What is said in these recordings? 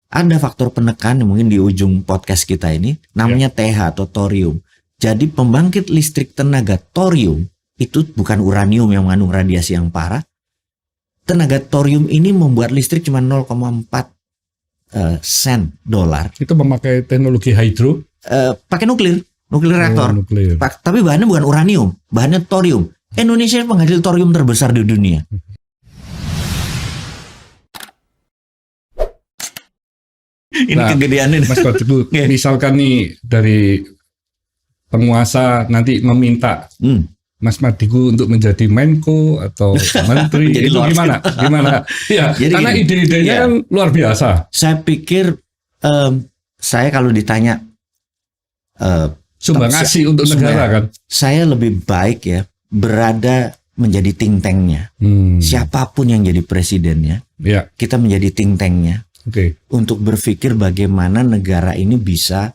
ada faktor penekan yang mungkin di ujung podcast kita ini namanya TH atau thorium. Jadi pembangkit listrik tenaga thorium itu bukan uranium yang mengandung radiasi yang parah. Tenaga thorium ini membuat listrik cuma 0,4 sen dolar. Itu memakai teknologi hydro? Pakai nuklir reaktor. Nuklir. Tapi bahannya bukan uranium, bahannya thorium. Indonesia penghasil thorium terbesar di dunia. Ini kegedeannya. Mas Kotibu, misalkan nih dari penguasa nanti meminta Mas Mardigu untuk menjadi Menko atau Menteri, itu gimana? Ya, jadi karena ide-idenya kan luar biasa. Saya pikir saya kalau ditanya sumbangasi untuk negara kan, saya lebih baik ya berada menjadi think tanknya. Siapapun yang jadi presidennya, kita menjadi think tanknya. Untuk berpikir bagaimana negara ini bisa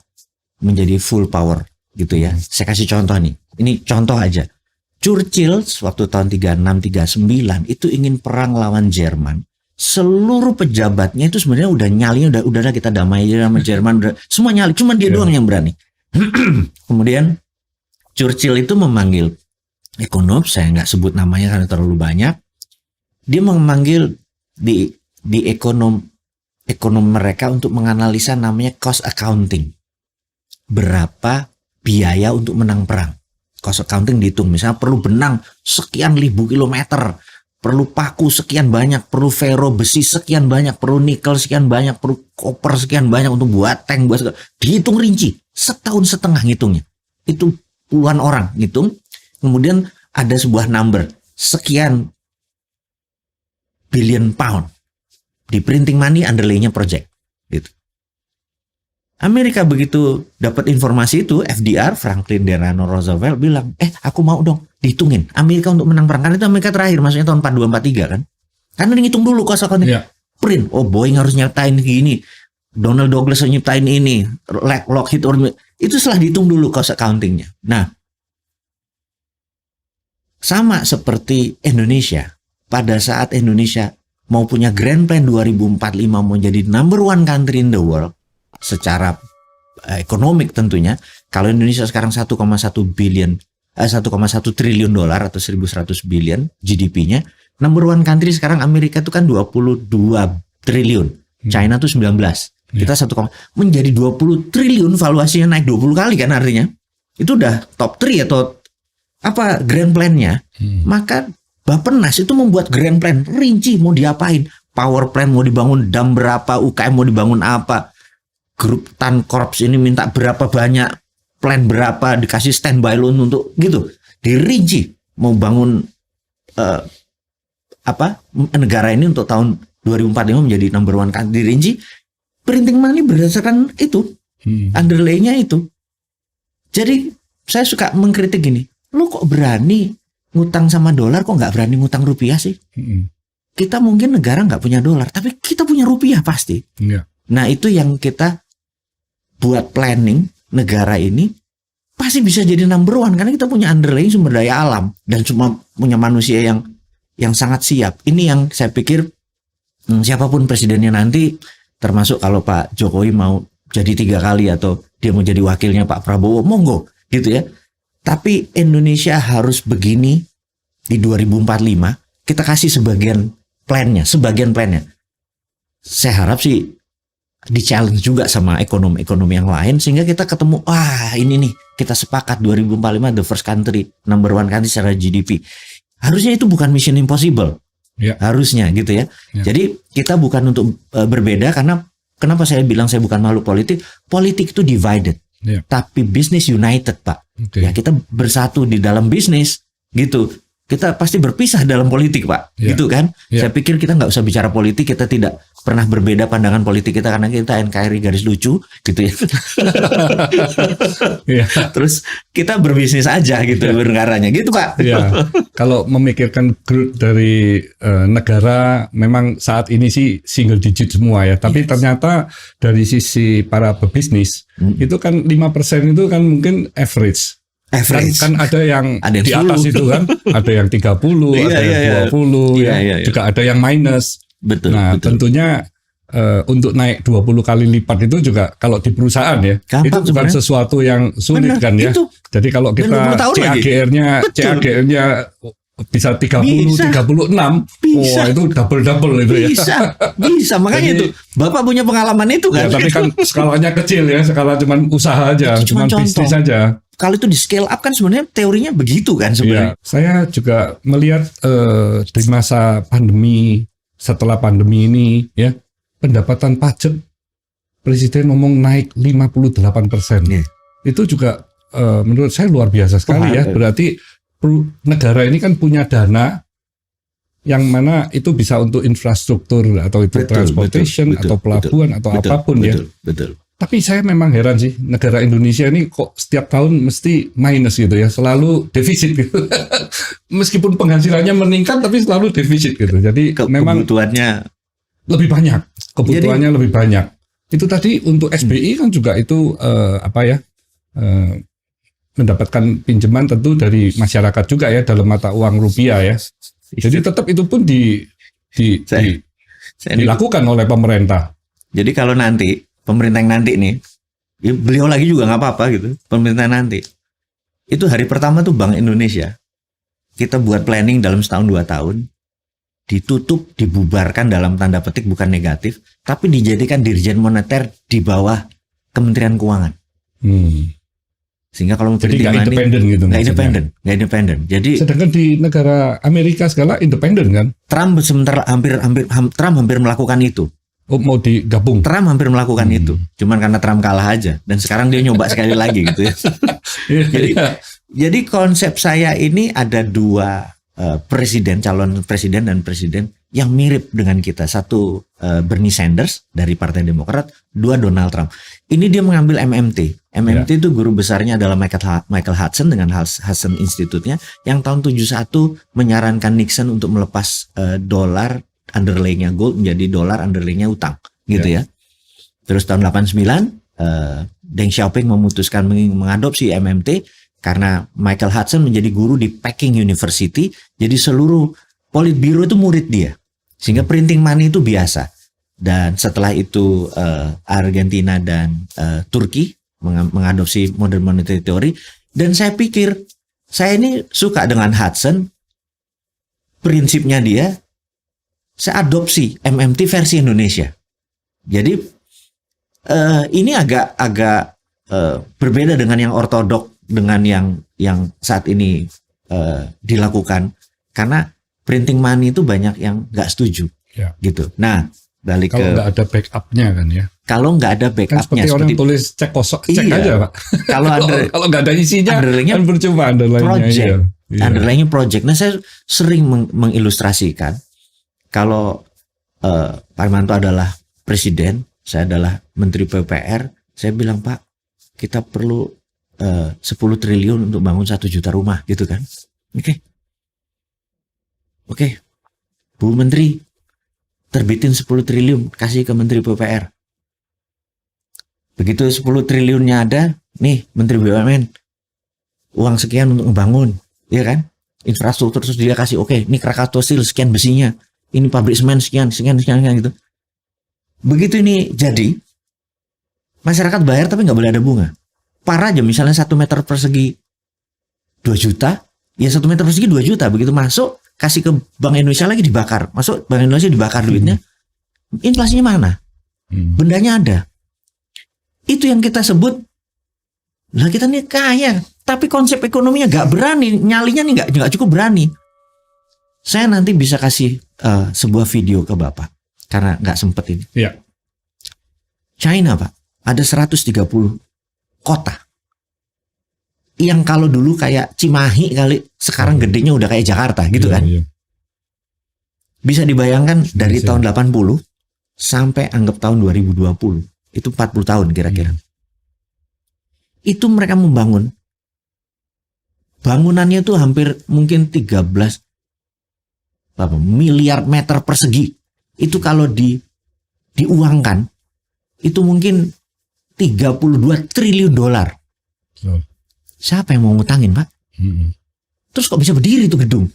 menjadi full power gitu ya. Saya kasih contoh nih. Ini contoh aja. Churchill waktu tahun 36-39 itu ingin perang lawan Jerman. Seluruh pejabatnya itu sebenarnya udah nyalinya udah kita damai aja sama Jerman, udah semua nyali, cuma dia doang yang berani. Kemudian Churchill itu memanggil ekonom, saya nggak sebut namanya karena terlalu banyak. Dia memanggil di ekonom mereka untuk menganalisa namanya cost accounting. Berapa biaya untuk menang perang? Cost accounting dihitung, misalnya perlu benang sekian ribu kilometer, perlu paku sekian banyak, perlu ferro besi sekian banyak, perlu nikel sekian banyak, perlu koper sekian banyak untuk buat tank, dihitung rinci, setahun setengah ngitungnya. Itu puluhan orang ngitung, kemudian ada sebuah number, sekian billion pound. Di printing money underlay-nya project gitu. Amerika begitu dapat informasi itu, FDR, Franklin Delano Roosevelt bilang, aku mau dong dihitungin Amerika untuk menang perang. Karena itu Amerika terakhir, maksudnya tahun 42-43 kan. Karena dihitung dulu cost accounting. Print, Boeing harus nyiptain gini, Donald Douglas harus nyiptain ini, Lockheed, itu setelah dihitung dulu cost accountingnya. Nah, sama seperti Indonesia, pada saat Indonesia mau punya Grand Plan 2045 mau jadi number one country in the world secara ekonomik tentunya. Kalau Indonesia sekarang 1,1 triliun dolar atau 1.100 billion GDP-nya, number one country sekarang Amerika itu kan 22 triliun, China tuh 19, kita 1, menjadi 20 triliun, valuasinya naik 20 kali kan, artinya itu udah top 3 atau apa grand plan-nya. Maka Bappenas itu membuat grand plan rinci mau diapain, power plant mau dibangun dam berapa, UKM mau dibangun apa, grup Tan Korps ini minta berapa banyak, plan berapa, dikasih standby loan untuk gitu, dirinci mau bangun negara ini untuk tahun 2045 menjadi number one kan, dirinci printing money berdasarkan itu, underlay-nya itu. Jadi saya suka mengkritik gini, lu kok berani ngutang sama dolar, kok nggak berani ngutang rupiah sih? Kita mungkin negara nggak punya dolar, tapi kita punya rupiah pasti. Nah itu yang kita buat planning negara ini pasti bisa jadi number one karena kita punya underlying sumber daya alam dan cuma punya manusia yang sangat siap. Ini yang saya pikir siapapun presidennya nanti, termasuk kalau Pak Jokowi mau jadi 3 kali atau dia mau jadi wakilnya Pak Prabowo, monggo gitu ya. Tapi Indonesia harus begini di 2045, kita kasih sebagian plannya. Saya harap sih di-challenge juga sama ekonomi yang lain, sehingga kita ketemu, ini nih, kita sepakat 2045 the first country, number one country secara GDP. Harusnya itu bukan mission impossible. Harusnya gitu ya. Jadi kita bukan untuk berbeda, karena kenapa saya bilang saya bukan makhluk politik. Politik itu divided. Tapi bisnis united, Pak. Ya kita bersatu di dalam bisnis gitu. Kita pasti berpisah dalam politik, Pak. Gitu kan? Saya pikir kita nggak usah bicara politik. Kita tidak pernah berbeda pandangan politik kita karena kita NKRI garis lucu gitu ya. Terus kita berbisnis aja gitu bernegaranya gitu, Pak. Kalau memikirkan growth dari negara, memang saat ini sih single digit semua ya. Tapi ternyata dari sisi para pebisnis itu kan 5% itu kan mungkin average. Kan ada yang di atas itu kan, ada yang 30, ada yang 20, juga ada yang minus. Betul. Nah, tentunya untuk naik 20 kali lipat itu juga kalau di perusahaan ya, Gampang itu bukan sebenarnya. sesuatu yang sulit Benar, kan ya. itu. Jadi kalau Dan 20 kita tahun lagi. CAGR-nya bisa 30, Bisa. 36, Bisa. wah itu double itu ya. Bisa. Makanya Jadi- itu Bapak punya pengalaman itu Ya, kan. tapi kan skalanya kecil ya, skala cuman usaha aja, Itu cuma cuman contoh. bisnis aja. Kalau itu di scale up kan sebenarnya teorinya begitu kan Ya, sebenarnya. saya juga melihat di masa pandemi, setelah pandemi ini ya, pendapatan pajak Presiden ngomong naik 58%. Iya. Itu juga menurut saya luar biasa sekali Wah, ya. Berarti negara ini kan punya dana yang mana itu bisa untuk infrastruktur atau itu transportation atau pelabuhan atau apapun ya. Betul. Tapi saya memang heran sih, negara Indonesia ini kok setiap tahun mesti minus gitu ya, selalu defisit gitu. Meskipun penghasilannya meningkat tapi selalu defisit gitu. Jadi memang Kebutuhannya lebih banyak, kebutuhannya lebih banyak. Itu tadi untuk SBI kan juga itu mendapatkan pinjaman tentu dari masyarakat juga ya dalam mata uang rupiah ya. Jadi tetap itu pun dilakukan oleh pemerintah. Jadi kalau nanti pemerintah yang nanti nih, ya beliau lagi juga nggak apa-apa gitu. Pemerintah nanti itu hari pertama tuh Bank Indonesia kita buat planning dalam setahun 2 tahun, ditutup, dibubarkan dalam tanda petik bukan negatif, tapi dijadikan Dirjen Moneter di bawah Kementerian Keuangan. Sehingga kalau jadi nggak independen gitu. Nggak independen. Jadi sedangkan di negara Amerika segala independen kan? Trump hampir melakukan itu. Oh, mau digabung? Trump hampir melakukan itu. Cuman karena Trump kalah aja. Dan sekarang dia nyoba sekali lagi gitu ya. Jadi konsep saya ini ada 2 calon presiden dan presiden yang mirip dengan kita. Satu Bernie Sanders dari Partai Demokrat, 2 Donald Trump. Ini dia mengambil MMT. MMT itu guru besarnya adalah Michael Hudson dengan Hudson Institute-nya yang tahun 71 menyarankan Nixon untuk melepas dolar underlying-nya gold menjadi dolar underlying-nya utang gitu ya. Terus tahun 89 Deng Xiaoping memutuskan mengadopsi MMT karena Michael Hudson menjadi guru di Peking University, jadi seluruh politbiro itu murid dia. Sehingga printing money itu biasa. Dan setelah itu Argentina dan Turki mengadopsi modern monetary theory. Dan saya pikir saya ini suka dengan Hudson, prinsipnya dia. Saya adopsi MMT versi Indonesia. Jadi ini agak berbeda dengan yang ortodok, dengan yang saat ini dilakukan, karena printing money itu banyak yang nggak setuju, gitu. Nah, balik kalau nggak ada backupnya kan ya. Kalau nggak ada backupnya, kan seperti orang tulis cek kosong, cek aja Pak. Kalau nggak ada isinya, kan percuma underline-nya. Underline-nya project. Nah, saya sering mengilustrasikan. Kalau Pak Hermanto adalah presiden, saya adalah menteri PUPR, saya bilang, Pak, kita perlu 10 triliun untuk bangun 1 juta rumah, gitu kan? Oke. Bu Menteri, terbitin 10 triliun, kasih ke Menteri PUPR. Begitu 10 triliunnya ada, nih Menteri BUMN, uang sekian untuk membangun, ya kan? Infrastruktur, terus dia kasih, oke, ini Krakatau Steel, sekian besinya. Ini pabrik semen sekian gitu. Begitu ini jadi, masyarakat bayar tapi nggak boleh ada bunga. Parah aja, misalnya 1 meter persegi 2 juta, ya 1 meter persegi 2 juta. Begitu masuk, kasih ke Bank Indonesia lagi dibakar. Masuk Bank Indonesia dibakar duitnya. Inflasinya mana? Bendanya ada. Itu yang kita sebut, lah kita nih kaya, tapi konsep ekonominya nggak berani, nyalinya nih nggak cukup berani. Saya nanti bisa kasih sebuah video ke Bapak karena nggak sempet ini. Ya. China, Pak, ada 130 kota yang kalau dulu kayak Cimahi kali, sekarang gedenya udah kayak Jakarta gitu kan. Bisa dibayangkan dari tahun 80 sampai anggap tahun 2020, itu 40 tahun kira-kira. Itu mereka membangun, bangunannya itu hampir mungkin 13 miliar meter persegi. Itu kalau diuangkan itu mungkin 32 triliun dolar. Siapa yang mau ngutangin, Pak? Terus kok bisa berdiri itu gedung?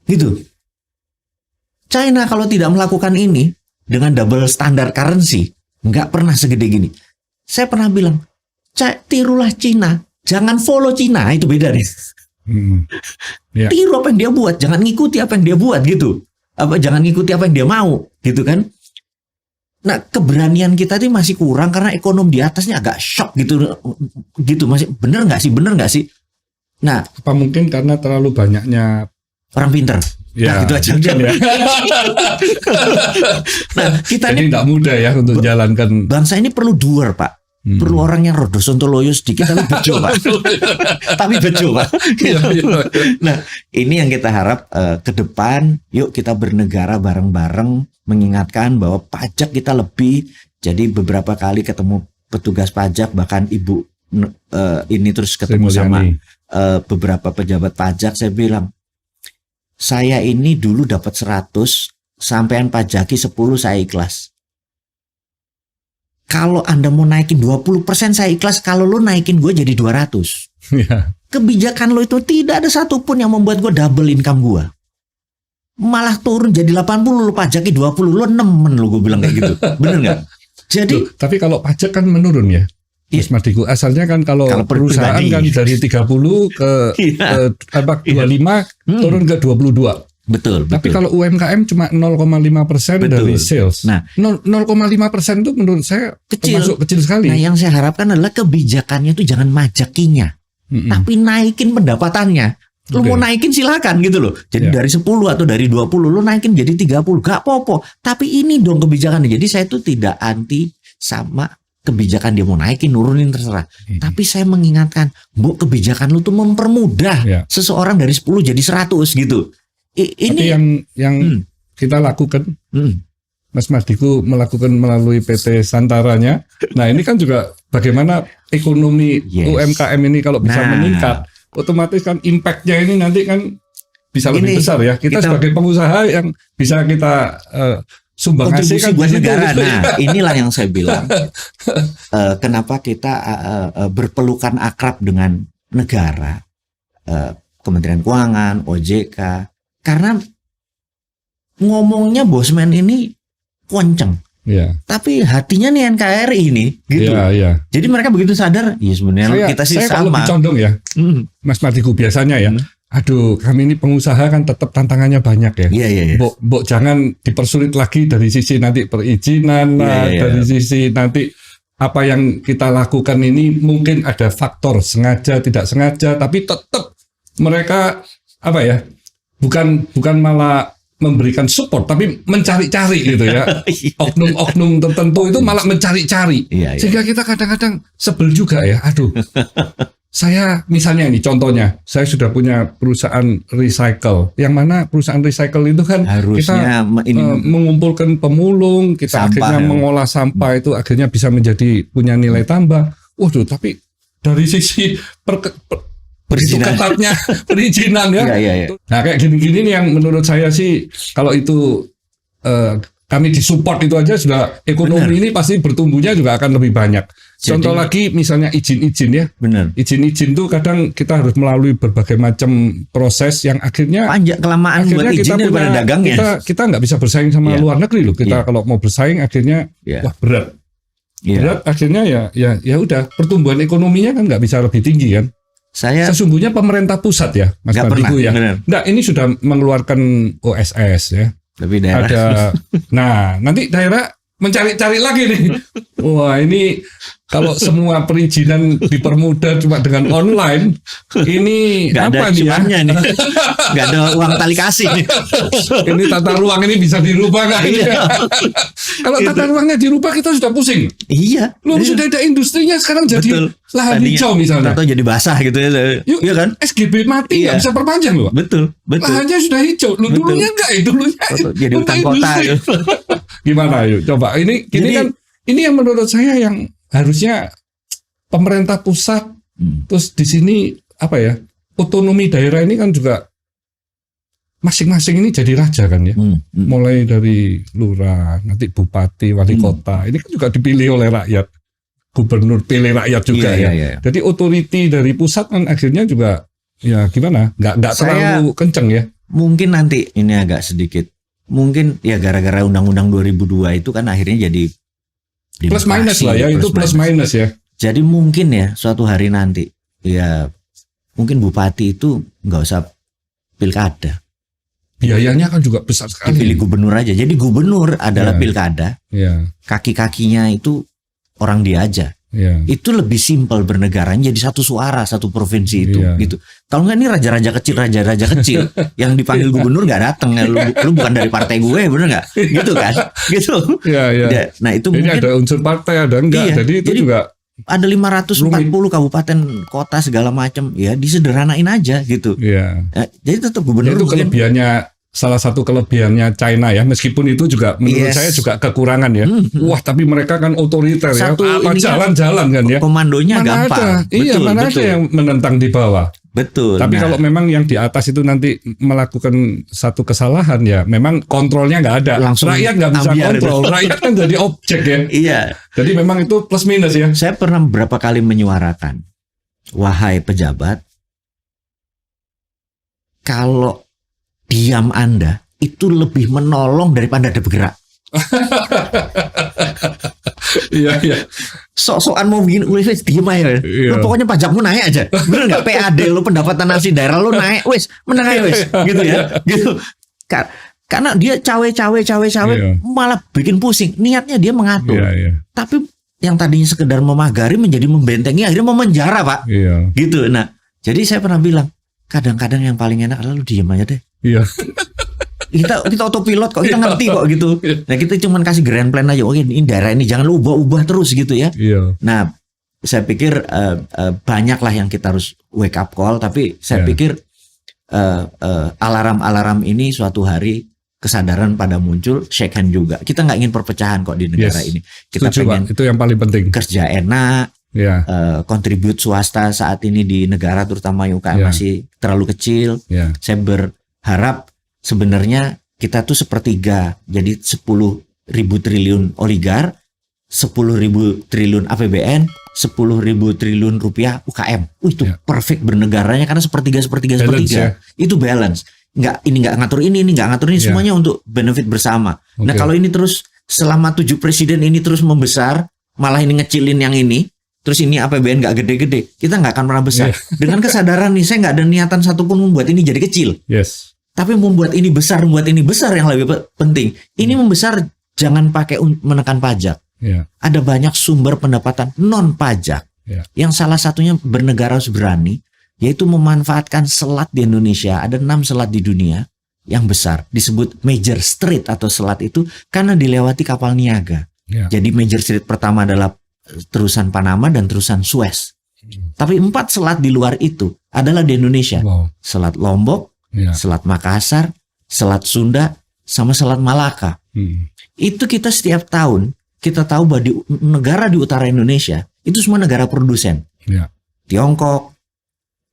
Gitu. China kalau tidak melakukan ini, dengan double standar currency nggak pernah segede gini. Saya pernah bilang, tirulah Cina, jangan follow Cina, itu beda nih. Ya. Tiru apa yang dia buat, jangan ngikuti apa yang dia buat gitu. Jangan ngikuti apa yang dia mau, gitu kan? Nah, keberanian kita ini masih kurang karena ekonomi di atasnya agak shock gitu masih bener nggak sih? Nah, apa mungkin karena terlalu banyaknya orang pinter. Ya, nah, gitu aja. Ya. Nah, kita jadi ini tidak mudah ya untuk jalankan. Bangsa ini perlu doer, Pak. Perlu orang yang rodo sontoloyo sedikit tapi bejo, Pak. Tapi bejo, Pak. Nah, ini yang kita harap ke depan. Yuk kita bernegara bareng-bareng, mengingatkan bahwa pajak kita lebih. Jadi beberapa kali ketemu petugas pajak, bahkan Ibu ini terus ketemu sama beberapa pejabat pajak, saya bilang, saya ini dulu dapat 100, sampean pajaki 10 saya ikhlas. Kalau Anda mau naikin 20% saya ikhlas, kalau lo naikin gue jadi 200. Ya. Kebijakan lo itu tidak ada satupun yang membuat gue double income gue. Malah turun jadi 80, lo pajaki 20, lo nemen lo, gue bilang kayak gitu. Bener gak? Jadi, tapi kalau pajak kan menurun ya. Mas Mardigu, asalnya kan kalau perusahaan kan dari 30 ke 25 turun ke 22. Betul. Tapi kalau UMKM cuma 0,5% dari sales. Nah, 0,5% itu menurut saya termasuk kecil sekali. Nah, yang saya harapkan adalah kebijakannya itu jangan majakinya, tapi naikin pendapatannya. Lu mau naikin silakan gitu loh. Jadi dari 10 atau dari 20 lu naikin jadi 30, gak apa-apa. Tapi ini dong kebijakannya. Jadi saya tuh tidak anti sama kebijakan dia mau naikin, nurunin terserah. Tapi saya mengingatkan, Bu, kebijakan lu tuh mempermudah seseorang dari 10 jadi 100 gitu. Ini yang kita lakukan, Mas Mardigu melakukan melalui PT Santaranya. Nah, ini kan juga bagaimana ekonomi UMKM ini kalau bisa meningkat, otomatis kan impact-nya ini nanti kan bisa lebih besar ya. Kita sebagai pengusaha yang bisa kita sumbangasi kan buat negara. Nah, inilah yang saya bilang. Kenapa kita berpelukan akrab dengan negara, Kementerian Keuangan, OJK, karena ngomongnya bosman ini kenceng. Tapi hatinya nih NKRI ini gitu. Jadi mereka begitu sadar, ya sebenarnya kita sih saya sama. Lebih condong ya, Mas Mardigu, biasanya ya. Aduh, kami ini pengusaha kan tetap tantangannya banyak ya. Bok jangan dipersulit lagi dari sisi nanti perizinan, dari sisi nanti apa yang kita lakukan ini mungkin ada faktor sengaja tidak sengaja, tapi tetap mereka apa ya? Bukan malah memberikan support, tapi mencari-cari gitu ya. Oknum-oknum tertentu itu malah mencari-cari. Sehingga kita kadang-kadang sebel juga ya. Aduh, saya misalnya ini contohnya, saya sudah punya perusahaan recycle. Yang mana perusahaan recycle itu kan harusnya kita mengumpulkan pemulung, kita akhirnya mengolah sampah itu akhirnya bisa menjadi punya nilai tambah. Waduh, tapi dari sisi ketatnya perizinan ya. Nah, kayak gini-gini nih yang menurut saya sih kalau itu kami disupport itu aja sudah ekonomi ini pasti bertumbuhnya juga akan lebih banyak. Contoh lagi misalnya izin-izin ya. Izin-izin tuh kadang kita harus melalui berbagai macam proses yang akhirnya panjang kelamaan buat izin daripada dagangnya. Kita nggak bisa bersaing sama luar negeri loh. Kita kalau mau bersaing akhirnya wah berat. Berat akhirnya ya udah pertumbuhan ekonominya kan nggak bisa lebih tinggi kan. Sesungguhnya pemerintah pusat ya, Mas Mardigu ya. Nah, ini sudah mengeluarkan OSS ya. Lebih daerah. Nah, nanti daerah mencari-cari lagi nih. Wah, ini kalau semua perizinan dipermudah cuma dengan online, ini gak apa nih? Nih. Gak ada uang tali kasih nih. Ini tata ruang ini bisa dirubah nggak? Kalau tata ruangnya dirubah kita sudah pusing. Iya. Sudah ada industrinya sekarang jadi lahan hijau misalnya. Atau jadi basah gitu ya. Iya kan? SGB mati nggak bisa perpanjang loh. Betul. Lahannya sudah hijau. Dulunya enggak, dulunya jadi hutan kota. Gimana yuk? Coba ini kan ini yang menurut saya yang harusnya pemerintah pusat terus di sini apa ya, otonomi daerah ini kan juga masing-masing ini jadi raja kan ya. Mulai dari lurah, nanti bupati, wali kota, ini kan juga dipilih oleh rakyat, gubernur pilih rakyat juga Jadi otoriti dari pusat kan akhirnya juga ya gimana, nggak terlalu kenceng ya. Mungkin nanti ini agak sedikit mungkin ya gara-gara Undang-Undang 2002 itu kan akhirnya jadi plus minus lah ya, itu plus minus ya. Jadi mungkin ya suatu hari nanti ya mungkin bupati itu nggak usah pilkada. Biayanya kan juga besar sekali. Dipilih gubernur aja. Jadi gubernur adalah pilkada. Kaki-kakinya itu orang dia aja. Itu lebih simpel bernegara, jadi satu suara satu provinsi itu gitu. Kalau nggak ini raja-raja kecil yang dipanggil gubernur nggak datang, lu bukan dari partai gue, bener nggak? Gitu kan? Gitu. Nah itu ini mungkin ada unsur partai ada enggak, jadi itu juga ada 540 kabupaten kota segala macam ya, disederhanain aja gitu. Jadi tetap gubernur itu kelebihannya. Salah satu kelebihannya China ya, meskipun itu juga menurut saya juga kekurangan ya. Wah, tapi mereka kan otoriter ya. Apa jalan-jalan kan ya. Komandonya mana gampang. Iya, mana ada yang menentang di bawah. Betul. Tapi kalau memang yang di atas itu nanti melakukan satu kesalahan ya, memang kontrolnya nggak ada. Langsung rakyat nggak bisa kontrol. Rakyat kan jadi objek ya. Iya. Jadi memang itu plus minus ya. Saya pernah beberapa kali menyuarakan, wahai pejabat, kalau diam Anda itu lebih menolong daripada Anda bergerak. Iya. Sok-sokan mau begini, wes diem aja. Lu pokoknya pajakmu naik aja. Bener nggak? PAD lu pendapatan nasi daerah lu naik, wes menang aja wes. Gitu ya. Gitu. Karena dia cawe-cawe malah bikin pusing. Niatnya dia mengatur. Tapi yang tadinya sekedar memagari menjadi membentengi, akhirnya memenjara, Pak. Gitu. Nah, jadi saya pernah bilang, kadang-kadang yang paling enak adalah lu diem aja deh. Kita autopilot kok, kita ngerti kok gitu. Nah kita cuma kasih grand plan aja. Oke, ini daerah ini jangan lu ubah-ubah terus gitu ya. Nah saya pikir banyak lah yang kita harus wake up call. Tapi saya pikir alarm-alarm ini suatu hari kesadaran pada muncul, shake hand juga. Kita nggak ingin perpecahan kok di negara ini. Kita pengen itu yang paling penting. Kerja enak. Kontribut swasta saat ini di negara terutama UKM masih terlalu kecil. Saya berharap sebenarnya kita tuh sepertiga, jadi 10.000 triliun oligar, 10.000 triliun APBN, 10.000 triliun rupiah UKM. Itu perfect bernegaranya karena sepertiga itu balance. Ini nggak ngatur ini nggak ngatur ini, semuanya untuk benefit bersama. Nah kalau ini terus selama 7 presiden ini terus membesar, malah ini ngecilin yang ini. Terus ini APBN nggak gede-gede, kita nggak akan pernah besar. Dengan kesadaran nih, saya nggak ada niatan satupun membuat ini jadi kecil. Tapi membuat ini besar yang lebih penting. Ini membesar jangan pakai menekan pajak. Ada banyak sumber pendapatan non pajak. Yang salah satunya bernegara harus berani, yaitu memanfaatkan selat di Indonesia. Ada 6 selat di dunia yang besar, disebut Major Strait atau selat itu karena dilewati kapal niaga. Jadi Major Strait pertama adalah terusan Panama dan terusan Suez. Tapi 4 selat di luar itu adalah di Indonesia. Selat Lombok, Selat Makassar, Selat Sunda, sama Selat Malaka. Itu kita setiap tahun kita tahu bahwa di negara di utara Indonesia itu semua negara produsen. Tiongkok,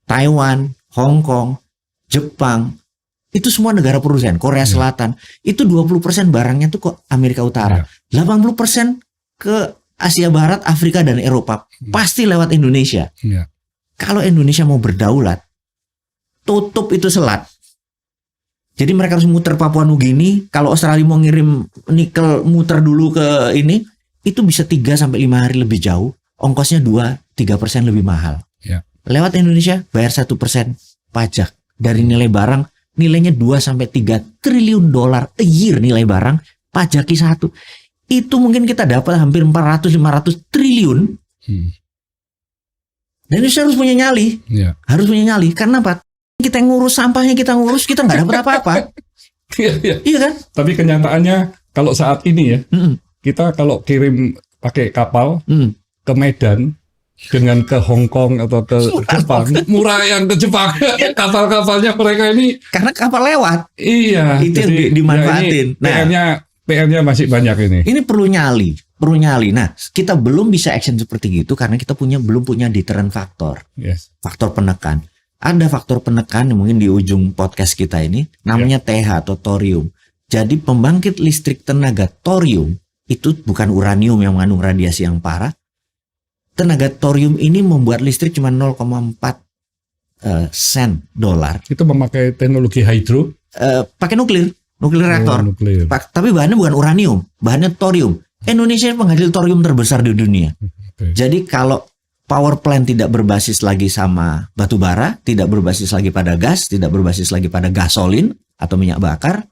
Taiwan, Hong Kong, Jepang, itu semua negara produsen. Korea Selatan itu 20% barangnya tuh ke Amerika Utara, 80% ke Asia Barat, Afrika dan Eropa, pasti lewat Indonesia. Kalau Indonesia mau berdaulat, tutup itu selat. Jadi mereka harus muter Papua Nugini. Kalau Australia mau ngirim nikel muter dulu ke ini, itu bisa 3-5 hari lebih jauh. Ongkosnya 2-3% lebih mahal. Lewat Indonesia bayar 1% pajak dari nilai barang, nilainya 2-3 triliun dolar a year nilai barang, pajaki 1. Itu mungkin kita dapat hampir 400-500 triliun. Dan Indonesia harus punya nyali. Harus punya nyali. Karena apa? Kita ngurus sampahnya, kita nggak dapat apa-apa. Iya kan? Tapi kenyataannya kalau saat ini ya, kita kalau kirim pakai kapal ke Medan dengan ke Hong Kong atau ke Jepang, murah yang ke Jepang. Kapal-kapalnya mereka ini karena kapal lewat. Iya. Itu yang dimanfaatin. PR-nya masih banyak ini. Ini perlu nyali. Nah, kita belum bisa action seperti itu karena kita belum punya deterrent faktor. Faktor penekan. Ada faktor penekan yang mungkin di ujung podcast kita ini namanya TH atau thorium. Jadi pembangkit listrik tenaga thorium itu bukan uranium yang mengandung radiasi yang parah. Tenaga thorium ini membuat listrik cuma 0,4 sen dolar. Itu memakai teknologi hydro? Pakai nuklir. nuklir reaktor. nuklir. Tapi bahannya bukan uranium, bahannya thorium. Indonesia penghasil thorium terbesar di dunia. Okay. Jadi kalau power plant tidak berbasis lagi sama batu bara, tidak berbasis lagi pada gas, tidak berbasis lagi pada gasolin atau minyak bakar,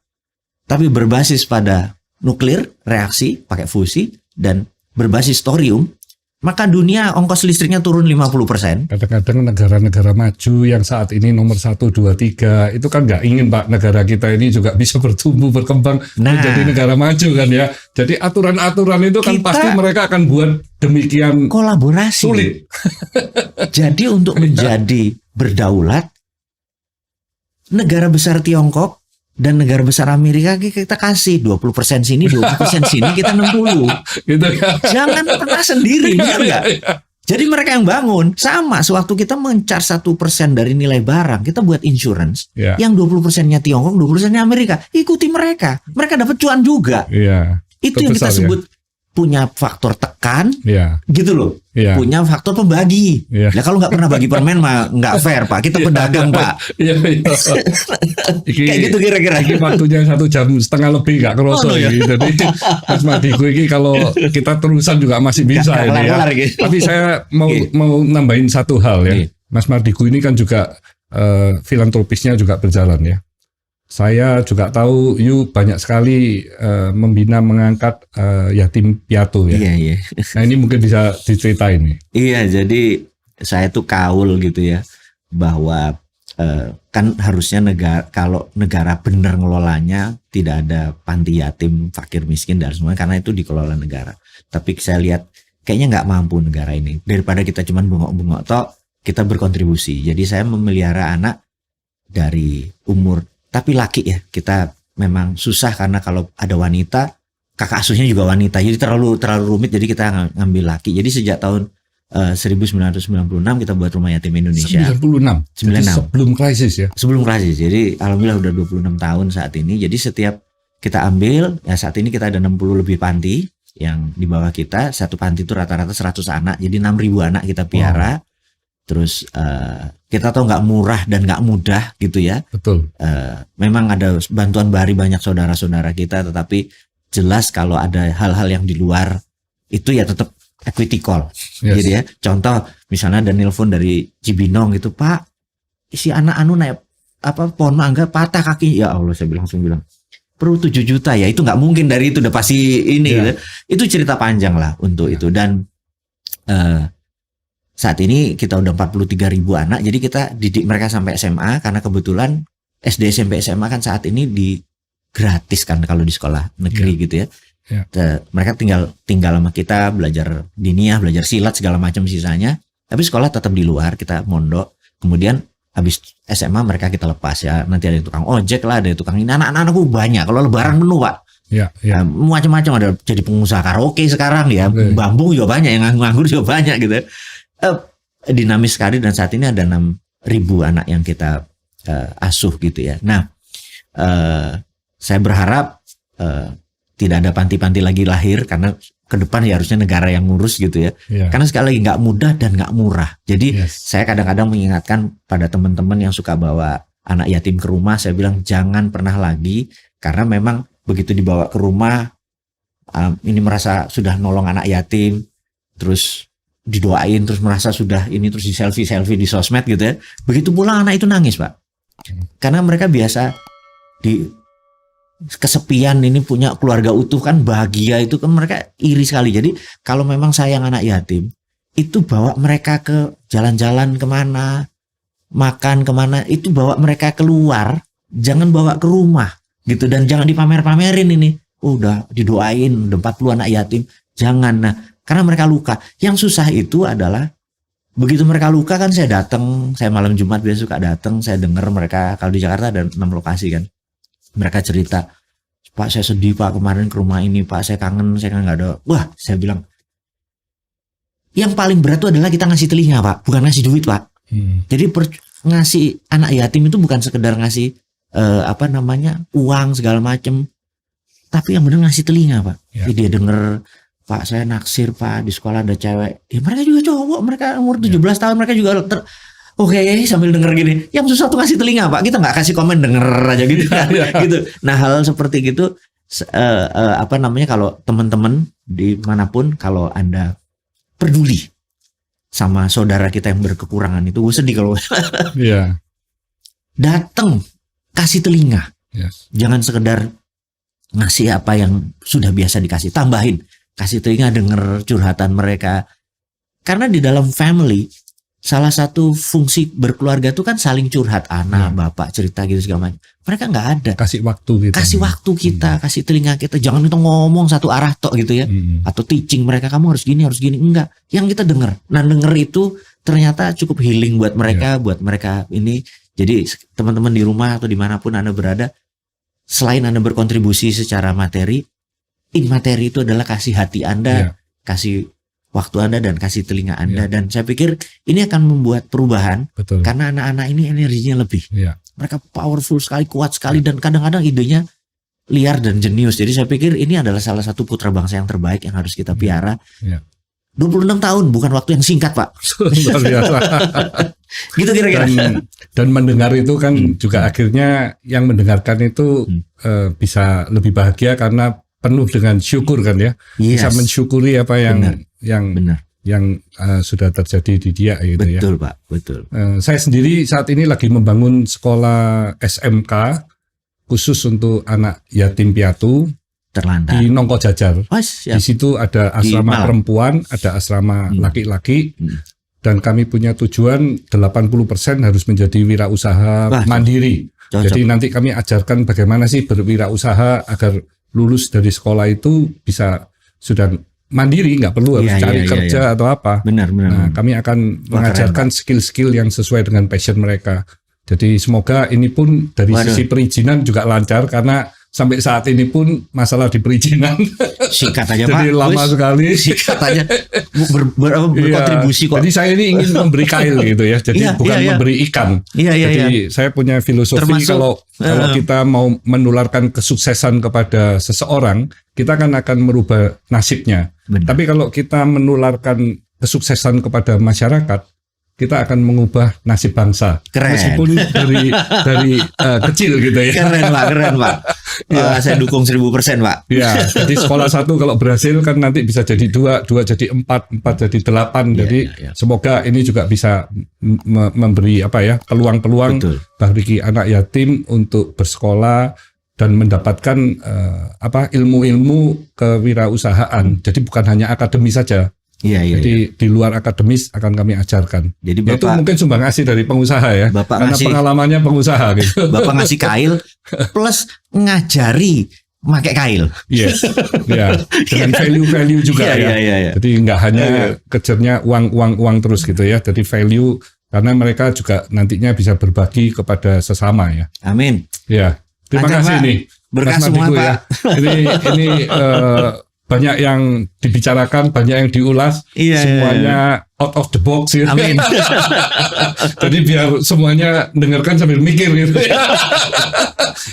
tapi berbasis pada nuklir, reaksi, pakai fusi, dan berbasis thorium, maka dunia ongkos listriknya turun 50%. Kadang-kadang negara-negara maju yang saat ini nomor 1, 2, 3 itu kan nggak ingin Pak negara kita ini juga bisa bertumbuh berkembang menjadi negara maju kan ya. Jadi aturan-aturan itu kan pasti mereka akan buat demikian kolaborasi sulit. Jadi untuk menjadi berdaulat, negara besar Tiongkok dan negara besar Amerika kita kasih 20% sini, 20% sini, kita 60. Gitu ya. Jangan pernah sendiri, benar nggak? Jadi mereka yang bangun. Sama, sewaktu kita mencar 1% dari nilai barang, kita buat insurance. Yang 20%-nya Tiongkok, 20%-nya Amerika. Ikuti mereka. Mereka dapat cuan juga. Itu yang kita sebut punya faktor tekan, gitu loh. Punya faktor pembagi. Nah kalau nggak pernah bagi permen mah nggak fair Pak. Kita pedagang Pak. Kayak gitu kira-kira. Ini waktunya 1 jam setengah lebih nggak kerosok gitu. Jadi Mas Madiku ini kalau kita terusan juga masih bisa ini ya. Tapi saya mau nambahin satu hal ya. Mas Madiku ini kan juga filantropisnya juga berjalan ya. Saya juga tahu banyak sekali membina mengangkat yatim piatu ya. Iya. Nah ini mungkin bisa diceritain nih. Iya, jadi saya tuh kaul gitu ya bahwa kan harusnya kalau negara benar ngelolanya tidak ada panti yatim, fakir miskin dan semua karena itu dikelola negara. Tapi saya lihat kayaknya nggak mampu negara ini. Daripada kita cuma bengok-bengok toh, kita berkontribusi. Jadi saya memelihara anak dari umur tapi laki ya, kita memang susah karena kalau ada wanita, kakak asuhnya juga wanita, jadi terlalu rumit, jadi kita ngambil laki. Jadi sejak tahun 1996 kita buat Rumah Yatim Indonesia. 96. Jadi sebelum krisis ya. Sebelum krisis. Jadi alhamdulillah udah 26 tahun saat ini. Jadi setiap kita ambil, ya saat ini kita ada 60 lebih panti yang di bawah kita. Satu panti itu rata-rata 100 anak, jadi 6.000 anak kita piara. Terus kita tahu nggak murah dan nggak mudah gitu ya. Betul. Memang ada bantuan dari banyak saudara-saudara kita, tetapi jelas kalau ada hal-hal yang di luar itu ya tetap equity call. Gitu ya. Contoh misalnya ada nelpon dari Cibinong gitu, Pak, si anak naik pohon mangga patah kaki. Ya Allah, saya langsung bilang perlu 7 juta ya. Itu nggak mungkin, dari itu udah pasti ini. Gitu. Itu cerita panjang lah untuk itu. Dan saat ini kita udah 43.000 anak, jadi kita didik mereka sampai SMA karena kebetulan SD, SMP, SMA kan saat ini gratis kan kalau di sekolah negeri gitu ya. Mereka tinggal sama kita, belajar diniyah, belajar silat segala macam sisanya, tapi sekolah tetap di luar, kita mondok. Kemudian habis SMA mereka kita lepas ya, nanti ada tukang ojek lah, ada tukang ini, anak-anakku banyak, kalau lebaran penuh Pak. Macam-macam, ada jadi pengusaha karaoke sekarang ya, bambu juga banyak, yang nganggur juga banyak gitu. Dinamis sekali, dan saat ini ada 6.000 anak yang kita asuh gitu ya. Nah, saya berharap tidak ada panti-panti lagi lahir, karena ke depan ya harusnya negara yang ngurus gitu ya. Karena sekali lagi nggak mudah dan nggak murah. Jadi saya kadang-kadang mengingatkan pada teman-teman yang suka bawa anak yatim ke rumah, saya bilang jangan pernah lagi, karena memang begitu dibawa ke rumah ini merasa sudah nolong anak yatim, terus didoain, terus merasa sudah ini, terus di selfie di sosmed gitu ya. Begitu pulang anak itu nangis Pak, karena mereka biasa di kesepian, ini punya keluarga utuh kan, bahagia, itu kan mereka iri sekali. Jadi kalau memang sayang anak yatim, itu bawa mereka ke jalan-jalan kemana, makan kemana, itu bawa mereka keluar, jangan bawa ke rumah gitu. Dan jangan dipamer-pamerin ini, udah didoain udah 40 anak yatim, jangan. Nah, karena mereka luka. Yang susah itu adalah begitu mereka luka kan, saya datang, saya malam Jumat biasa suka datang, saya dengar mereka, kalau di Jakarta ada 6 lokasi kan, mereka cerita, Pak saya sedih Pak, kemarin ke rumah ini Pak, saya kangen nggak ada. Wah, saya bilang yang paling berat itu adalah kita ngasih telinga Pak, bukan ngasih duit Pak. Jadi ngasih anak yatim itu bukan sekedar ngasih uang segala macem, tapi yang benar ngasih telinga Pak. Jadi dia denger, Pak saya naksir Pak, di sekolah ada cewek. Ya mereka juga cowok, mereka umur 17 tahun, mereka juga Oke, sambil denger gini. Yang susah tuh ngasih telinga, Pak. Kita nggak kasih komen, denger aja gitu kan. Gitu. Nah, hal seperti gitu kalau teman-teman dimanapun, kalau Anda peduli sama saudara kita yang berkekurangan itu, gue sedih kalau datang kasih telinga. Yes. Jangan sekedar ngasih apa yang sudah biasa dikasih, tambahin, kasih telinga, denger curhatan mereka. Karena di dalam family, salah satu fungsi berkeluarga itu kan saling curhat, anak, bapak, cerita gitu segala macam. Mereka nggak ada. Kasih waktu gitu. Kasih waktu kita, kasih telinga kita. Jangan kita ngomong satu arah tok gitu ya. Atau teaching mereka, kamu harus gini, enggak. Yang kita denger. Nah, denger itu ternyata cukup healing buat mereka, buat mereka ini. Jadi teman-teman di rumah atau dimanapun Anda berada, selain Anda berkontribusi secara materi, materi itu adalah kasih hati Anda, kasih waktu Anda, dan kasih telinga Anda. Dan saya pikir ini akan membuat perubahan. Betul. Karena anak-anak ini energinya lebih. Mereka powerful sekali, kuat sekali, dan kadang-kadang idenya liar dan jenius. Jadi saya pikir ini adalah salah satu putra bangsa yang terbaik yang harus kita piara. 26 tahun bukan waktu yang singkat, Pak. Luar biasa. Gitu kira-kira. Dan mendengar itu kan juga akhirnya yang mendengarkan itu bisa lebih bahagia karena penuh dengan syukur kan ya. Bisa mensyukuri apa yang sudah terjadi di dia gitu. Betul, Pak, betul. Saya sendiri saat ini lagi membangun sekolah SMK khusus untuk anak yatim piatu terlantar di Nongko Jajar. Di situ ada asrama perempuan, ada asrama laki-laki, dan kami punya tujuan 80% harus menjadi wirausaha mandiri. Jadi nanti kami ajarkan bagaimana sih berwirausaha agar lulus dari sekolah itu bisa sudah mandiri, nggak perlu harus cari kerja atau apa. Benar. Nah, kami akan mengajarkan skill-skill yang sesuai dengan passion mereka. Jadi semoga ini pun dari sisi perizinan juga lancar, karena sampai saat ini pun masalah di perizinan singkat aja jadi Pak, lama sekali. Singkat aja berkontribusi kok. Jadi saya ini ingin memberi kail gitu ya. Jadi bukan memberi ikan. Jadi saya punya filosofi, kalau kita mau menularkan kesuksesan kepada seseorang, kita kan akan merubah nasibnya. Tapi kalau kita menularkan kesuksesan kepada masyarakat, kita akan mengubah nasib bangsa. Keren. Meskipun dari kecil gitu ya. Keren Pak. Saya dukung 1000%, Pak. Ya, jadi sekolah 1 kalau berhasil kan nanti bisa jadi 2 jadi 4 jadi 8. Jadi semoga ini juga bisa memberi peluang-peluang bagi anak yatim untuk bersekolah dan mendapatkan ilmu-ilmu kewirausahaan. Jadi bukan hanya akademis saja. Jadi di luar akademis akan kami ajarkan. Jadi Bapak, itu mungkin sumbang asih dari pengusaha ya. Bapak karena pengalamannya pengusaha gitu. Bapak ngasih kail plus ngajari pakai kail. Yes. Dengan value juga ya. Jadi nggak hanya kejarnya uang terus gitu ya. Jadi value, karena mereka juga nantinya bisa berbagi kepada sesama ya. Amin. Ya. Terima kasih nih. Berkah semua, Pak. Ya. Ini banyak yang dibicarakan, banyak yang diulas, semuanya out of the box gitu. Amin. Jadi biar semuanya dengarkan sambil mikir gitu.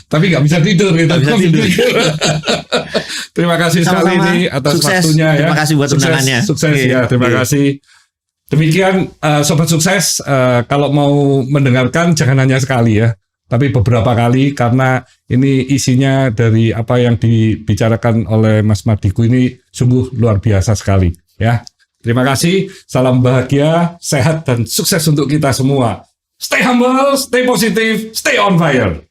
Tapi nggak bisa tidur gitu. Terima kasih sekali ini atas waktunya ya. Terima kasih buat undangannya. Sukses ya, terima kasih. Demikian Sobat Sukses, kalau mau mendengarkan jangan hanya sekali ya, tapi beberapa kali, karena ini isinya dari apa yang dibicarakan oleh Mas Mardigu ini sungguh luar biasa sekali ya. Terima kasih, salam bahagia, sehat dan sukses untuk kita semua. Stay humble, stay positive, stay on fire.